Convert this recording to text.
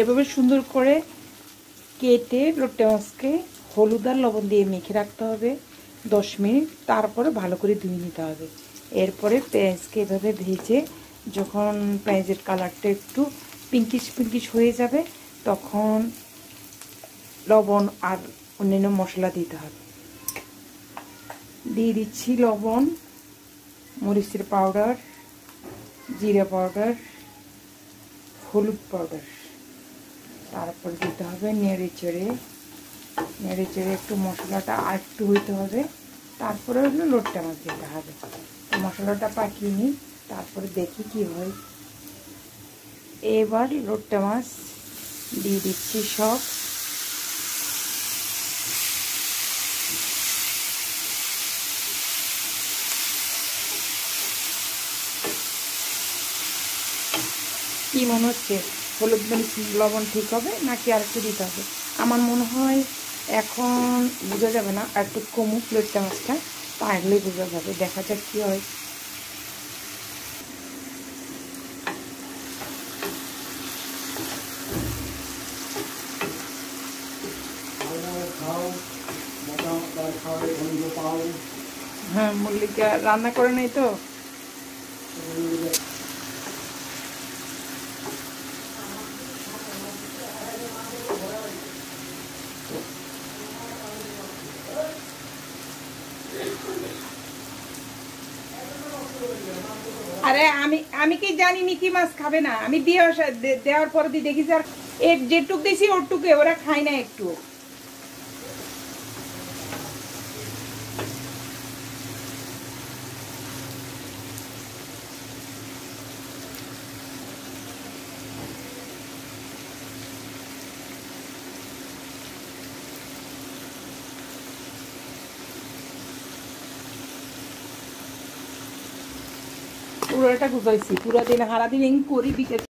এভাবে সুন্দর করে কেটে লোটে মাছকে হলুদ আর লবণ দিয়ে মেখে রাখতে হবে 10 মিনিট। তারপরে ভালো করে ধুয়ে নিতে হবে। এরপরে পেঁয়াজকে এভাবে ভেজে যখন পেঁয়াজের কালারটা একটু পিঙ্কিশ পিঙ্কিশ হয়ে যাবে তখন লবণ আর অন্যান্য মশলা দিতে হবে। দিয়ে দিচ্ছি লবণ, মরিচের পাউডার, জিরা পাউডার, হলুদ পাউডার। তারপর দিতে হবে নেড়ে চেড়ে একটু মশলাটা আর একটু হইতে হবে। তারপরে হলো লোটটা মাছ দিতে হবে। মশলাটা পাকিয়ে নিই, তারপরে দেখি কি হয়। এবার লোটটা মাছ দিয়ে দিচ্ছি সব। কি মনে হচ্ছে হলুদ মরিচ লবণ ঠিক হবে নাকি আর একটু দিতে হবে? আমার মনে হয় এখন বোঝা যাবে না, আর একটু কমুক লোটটা মাছটা, তাহলেই বোঝা যাবে। দেখা যাক কি হয়। হ্যাঁ, মল্লিকা রান্না করে নাই তো। আরে আমি কি জানি মিকি মাছ খাবে না? আমি দেওয়ার পরে দেখি যে আর যেটুক দিয়েছি ওরটুকু ওরা খায় না একটু। পুরোটা গুজাইছি, পুরো দিন হারা দিন করি বিকেল